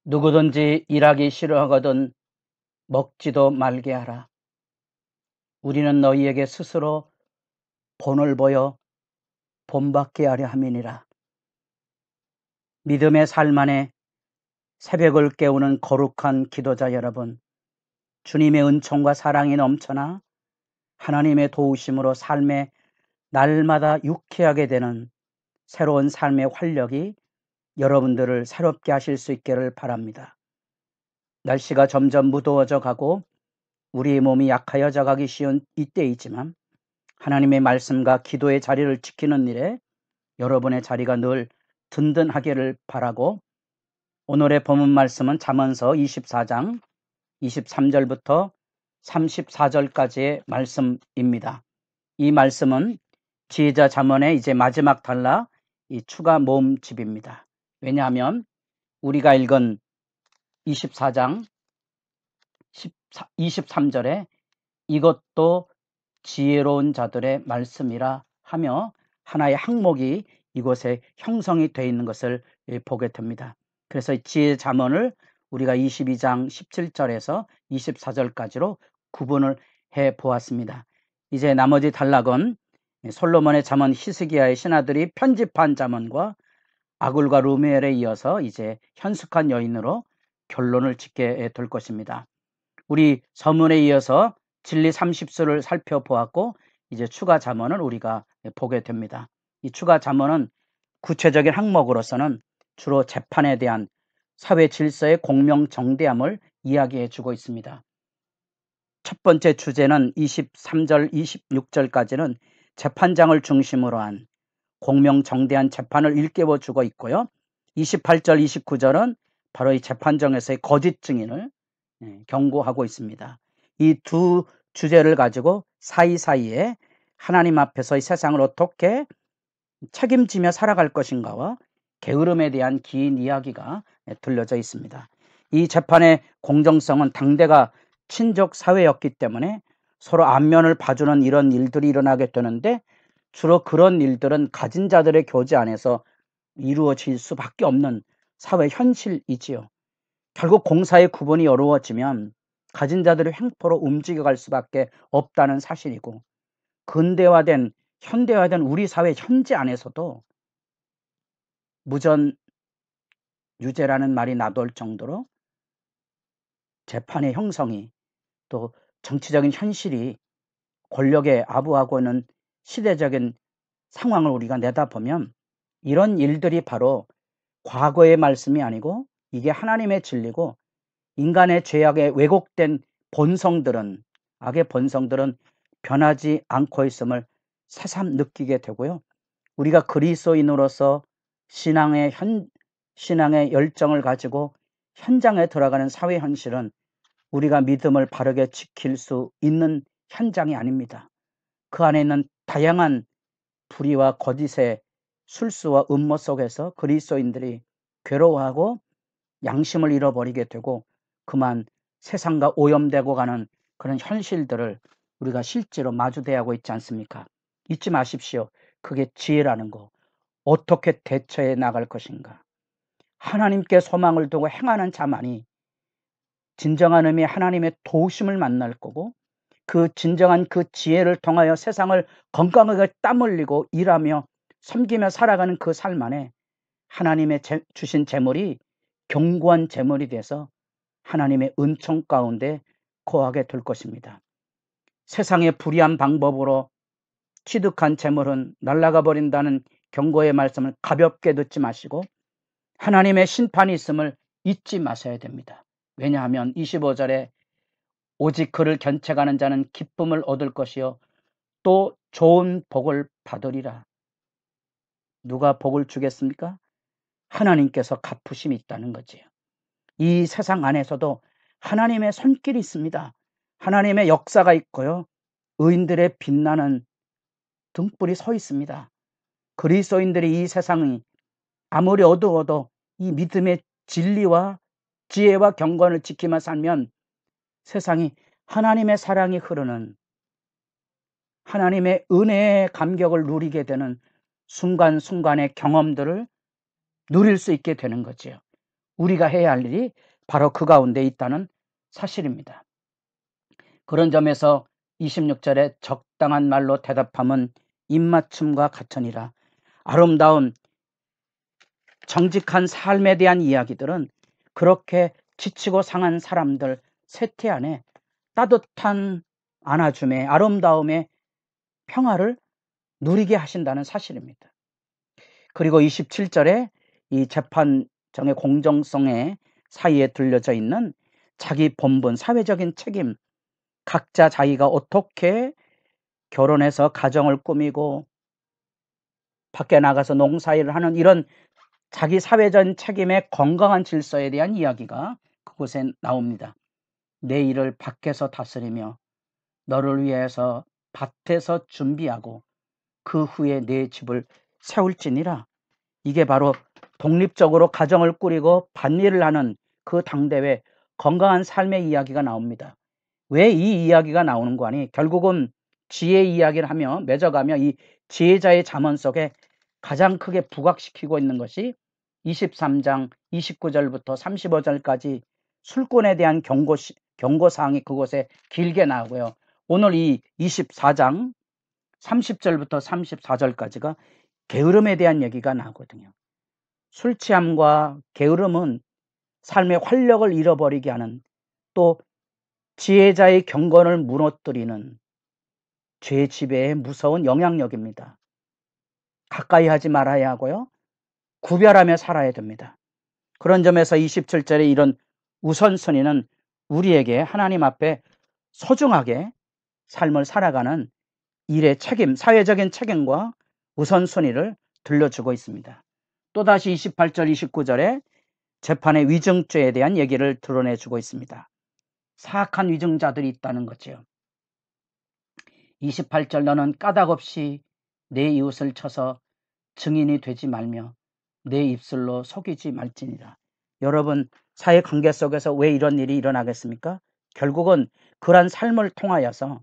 누구든지 일하기 싫어하거든 먹지도 말게 하라. 우리는 너희에게 스스로 본을 보여 본받게 하려 함이니라. 믿음의 삶 안에 새벽을 깨우는 거룩한 기도자 여러분, 주님의 은총과 사랑이 넘쳐나 하나님의 도우심으로 삶에 날마다 유쾌하게 되는 새로운 삶의 활력이 여러분들을 새롭게 하실 수 있기를 바랍니다. 날씨가 점점 무더워져 가고 우리의 몸이 약하여져 가기 쉬운 이때이지만 하나님의 말씀과 기도의 자리를 지키는 일에 여러분의 자리가 늘 든든하기를 바라고, 오늘의 본문 말씀은 잠언서 24장 23절부터 34절까지의 말씀입니다. 이 말씀은 지혜자 잠언의 이제 마지막 단락, 이 추가 모음집입니다. 왜냐하면 우리가 읽은 24장 23절에 이것도 지혜로운 자들의 말씀이라 하며 하나의 항목이 이곳에 형성이 되어 있는 것을 보게 됩니다. 그래서 지혜 잠언을 우리가 22장 17절에서 24절까지로 구분을 해 보았습니다. 이제 나머지 단락은 솔로몬의 잠언, 히스기야의 신하들이 편집한 잠언과 아굴과 루멜에 이어서 이제 현숙한 여인으로 결론을 짓게 될 것입니다. 우리 서문에 이어서 진리 30수를 살펴보았고, 이제 추가 잠언을 우리가 보게 됩니다. 이 추가 잠언은 구체적인 항목으로서는 주로 재판에 대한 사회 질서의 공명정대함을 이야기해 주고 있습니다. 첫 번째 주제는 23절 26절까지는 재판장을 중심으로 한 공명정대한 재판을 일깨워 주고 있고요. 28절 29절은 바로 이 재판정에서의 거짓 증인을 경고하고 있습니다. 이 두 주제를 가지고 사이사이에 하나님 앞에서 이 세상을 어떻게 책임지며 살아갈 것인가와 게으름에 대한 긴 이야기가 들려져 있습니다. 이 재판의 공정성은 당대가 친족 사회였기 때문에 서로 안면을 봐주는 이런 일들이 일어나게 되는데, 주로 그런 일들은 가진 자들의 교제 안에서 이루어질 수밖에 없는 사회 현실이지요. 결국 공사의 구분이 어려워지면 가진 자들의 횡포로 움직여갈 수밖에 없다는 사실이고, 근대화된 현대화된 우리 사회 현재 안에서도 무전유죄라는 말이 나돌 정도로 재판의 형성이, 또 정치적인 현실이 권력에 아부하고 있는 시대적인 상황을 우리가 내다보면 이런 일들이 바로 과거의 말씀이 아니고 이게 하나님의 진리고, 인간의 죄악에 왜곡된 본성들은, 악의 본성들은 변하지 않고 있음을 새삼 느끼게 되고요. 우리가 그리스도인으로서 신앙의 열정을 가지고 현장에 들어가는 사회 현실은 우리가 믿음을 바르게 지킬 수 있는 현장이 아닙니다. 그 안에 있는 다양한 불의와 거짓의 술수와 음모 속에서 그리스도인들이 괴로워하고 양심을 잃어버리게 되고 그만 세상과 오염되고 가는 그런 현실들을 우리가 실제로 마주대하고 있지 않습니까? 잊지 마십시오. 그게 지혜라는 거. 어떻게 대처해 나갈 것인가. 하나님께 소망을 두고 행하는 자만이 진정한 의미의 하나님의 도우심을 만날 거고, 그 진정한 그 지혜를 통하여 세상을 건강하게 땀 흘리고 일하며 섬기며 살아가는 그 삶 안에 하나님의 주신 재물이 견고한 재물이 돼서 하나님의 은총 가운데 거하게 될 것입니다. 세상의 불의한 방법으로 취득한 재물은 날아가 버린다는 경고의 말씀을 가볍게 듣지 마시고 하나님의 심판이 있음을 잊지 마셔야 됩니다. 왜냐하면 25절에 오직 그를 견책하는 자는 기쁨을 얻을 것이요 또 좋은 복을 받으리라. 누가 복을 주겠습니까? 하나님께서 갚으심이 있다는 거지요. 이 세상 안에서도 하나님의 손길이 있습니다. 하나님의 역사가 있고요. 의인들의 빛나는 등불이 서 있습니다. 그리스도인들이 이 세상이 아무리 어두워도 이 믿음의 진리와 지혜와 경건을 지키며 살면 세상이 하나님의 사랑이 흐르는, 하나님의 은혜의 감격을 누리게 되는 순간순간의 경험들을 누릴 수 있게 되는 거지요. 우리가 해야 할 일이 바로 그 가운데 있다는 사실입니다. 그런 점에서 26절에 적당한 말로 대답함은 입맞춤과 같으니라. 아름다운 정직한 삶에 대한 이야기들은 그렇게 지치고 상한 사람들 세태 안에 따뜻한 안아줌의 아름다움의 평화를 누리게 하신다는 사실입니다. 그리고 27절에 이 재판정의 공정성의 사이에 들려져 있는 자기 본분, 사회적인 책임, 각자 자기가 어떻게 결혼해서 가정을 꾸미고 밖에 나가서 농사일을 하는 이런 자기 사회적 책임의 건강한 질서에 대한 이야기가 그곳에 나옵니다. 내 일을 밖에서 다스리며 너를 위해서 밭에서 준비하고 그 후에 내 집을 세울지니라. 이게 바로 독립적으로 가정을 꾸리고 밭일을 하는 그 당대의 건강한 삶의 이야기가 나옵니다. 왜 이 이야기가 나오는 거 아니? 결국은 지혜 이야기를 하며 맺어가며 이 지혜자의 잠언 속에 가장 크게 부각시키고 있는 것이 23장 29절부터 35절까지 술꾼에 대한 경고사항이 그곳에 길게 나오고요. 오늘 이 24장 30절부터 34절까지가 게으름에 대한 얘기가 나오거든요. 술 취함과 게으름은 삶의 활력을 잃어버리게 하는, 또 지혜자의 경건을 무너뜨리는 죄 지배의 무서운 영향력입니다. 가까이 하지 말아야 하고요. 구별하며 살아야 됩니다. 그런 점에서 27절에 이런 우선순위는 우리에게 하나님 앞에 소중하게 삶을 살아가는 일의 책임, 사회적인 책임과 우선순위를 들려주고 있습니다. 또다시 28절, 29절에 재판의 위증죄에 대한 얘기를 드러내주고 있습니다. 사악한 위증자들이 있다는 거죠. 28절 너는 까닭없이 내 이웃을 쳐서 증인이 되지 말며 내 입술로 속이지 말지니라. 여러분, 사회관계 속에서 왜 이런 일이 일어나겠습니까? 결국은 그런 삶을 통하여서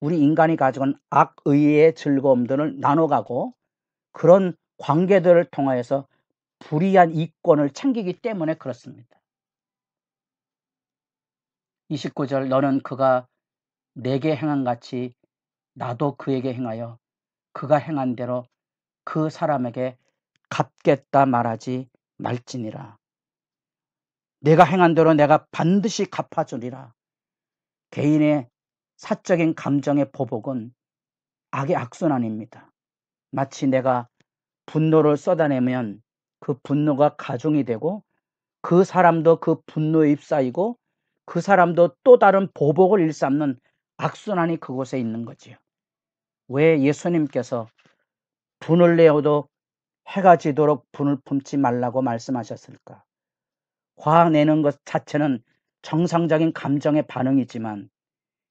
우리 인간이 가지고 있는 악의의 즐거움들을 나눠가고 그런 관계들을 통하여서 불이한 이권을 챙기기 때문에 그렇습니다. 29절 너는 그가 내게 행한 같이 나도 그에게 행하여 그가 행한 대로 그 사람에게 갚겠다 말하지 말지니라. 내가 행한 대로 내가 반드시 갚아주리라. 개인의 사적인 감정의 보복은 악의 악순환입니다. 마치 내가 분노를 쏟아내면 그 분노가 가중이 되고 그 사람도 그 분노에 휩싸이고 그 사람도 또 다른 보복을 일삼는 악순환이 그곳에 있는 거지요. 왜 예수님께서 분을 내어도 해가 지도록 분을 품지 말라고 말씀하셨을까? 화 내는 것 자체는 정상적인 감정의 반응이지만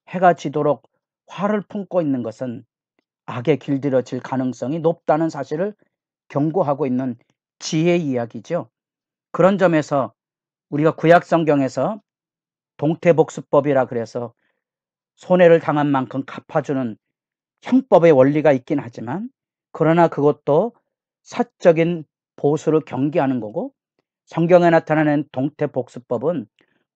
해가 지도록 화를 품고 있는 것은 악에 길들여질 가능성이 높다는 사실을 경고하고 있는 지혜의 이야기죠. 그런 점에서 우리가 구약 성경에서 동태복수법이라 그래서 손해를 당한 만큼 갚아주는 형법의 원리가 있긴 하지만, 그러나 그것도 사적인 보수를 경계하는 거고, 성경에 나타나는 동태복수법은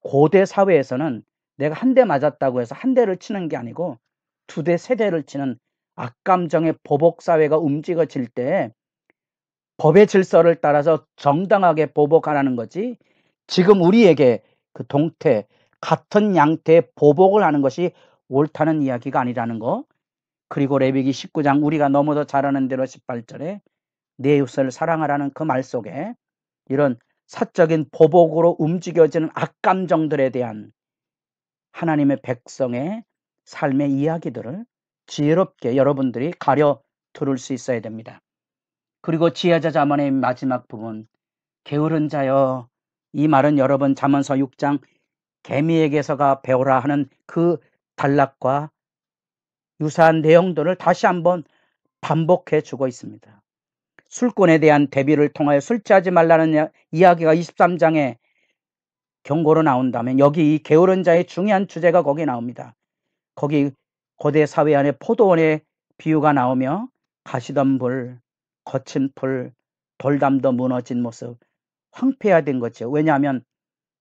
고대 사회에서는 내가 한 대 맞았다고 해서 한 대를 치는 게 아니고 두 대, 세 대를 치는 악감정의 보복사회가 움직여질 때 법의 질서를 따라서 정당하게 보복하라는 거지, 지금 우리에게 그 동태, 같은 양태의 보복을 하는 것이 옳다는 이야기가 아니라는 거. 그리고 레위기 19장 우리가 너무도 잘 아는 대로 18절에 내 이웃을 사랑하라는 그 말 속에 이런 사적인 보복으로 움직여지는 악감정들에 대한 하나님의 백성의 삶의 이야기들을 지혜롭게 여러분들이 가려 들을 수 있어야 됩니다. 그리고 지혜자 잠언의 마지막 부분, 게으른 자여, 이 말은 여러분 잠언서 6장 개미에게서가 배우라 하는 그 단락과 유사한 내용들을 다시 한번 반복해 주고 있습니다. 술꾼에 대한 대비를 통하여 술 취하지 말라는 이야기가 23장에 경고로 나온다면, 여기 이 게으른 자의 중요한 주제가 거기 나옵니다. 거기 고대 사회 안에 포도원의 비유가 나오며 가시덤불, 거친 풀, 돌담도 무너진 모습, 황폐해야 된 거죠. 왜냐하면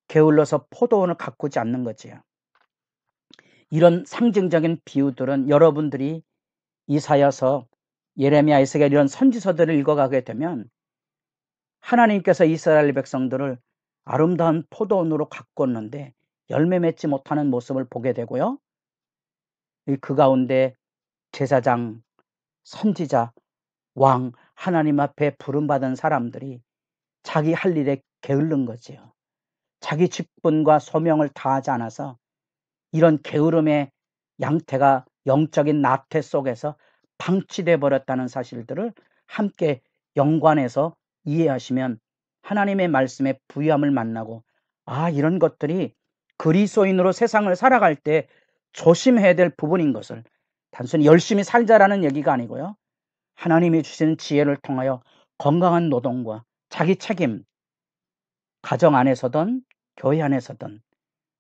게을러서 포도원을 가꾸지 않는 거지요. 이런 상징적인 비유들은 여러분들이 이사야서, 예레미야, 에스겔 이런 선지서들을 읽어가게 되면 하나님께서 이스라엘 백성들을 아름다운 포도원으로 가꿨는데 열매 맺지 못하는 모습을 보게 되고요. 그 가운데 제사장, 선지자, 왕, 하나님 앞에 부름받은 사람들이 자기 할 일에 게으른 거지요. 자기 직분과 소명을 다하지 않아서 이런 게으름의 양태가 영적인 나태 속에서 방치돼 버렸다는 사실들을 함께 연관해서 이해하시면 하나님의 말씀에 부유함을 만나고, 이런 것들이 그리스도인으로 세상을 살아갈 때 조심해야 될 부분인 것을, 단순히 열심히 살자라는 얘기가 아니고요, 하나님이 주시는 지혜를 통하여 건강한 노동과 자기 책임, 가정 안에서든 교회 안에서든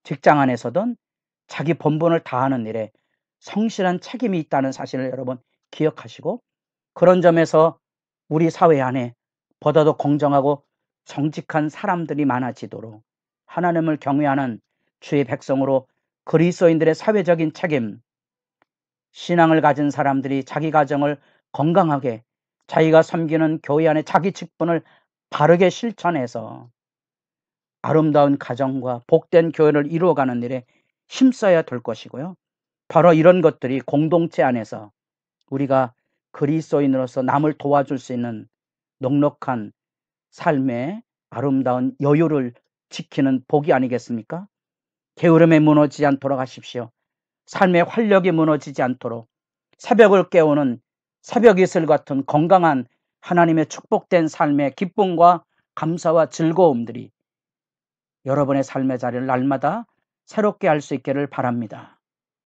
직장 안에서든 자기 본분을 다하는 일에 성실한 책임이 있다는 사실을 여러분 기억하시고, 그런 점에서 우리 사회 안에 보다도 공정하고 정직한 사람들이 많아지도록 하나님을 경외하는 주의 백성으로 그리스도인들의 사회적인 책임, 신앙을 가진 사람들이 자기 가정을 건강하게, 자기가 섬기는 교회 안에 자기 직분을 바르게 실천해서 아름다운 가정과 복된 교회를 이루어가는 일에 힘써야 될 것이고요. 바로 이런 것들이 공동체 안에서 우리가 그리스도인으로서 남을 도와줄 수 있는 넉넉한 삶의 아름다운 여유를 지키는 복이 아니겠습니까? 게으름에 무너지지 않도록 하십시오. 삶의 활력이 무너지지 않도록 새벽을 깨우는 새벽 이슬 같은 건강한 하나님의 축복된 삶의 기쁨과 감사와 즐거움들이 여러분의 삶의 자리를 날마다 새롭게 할 수 있기를 바랍니다.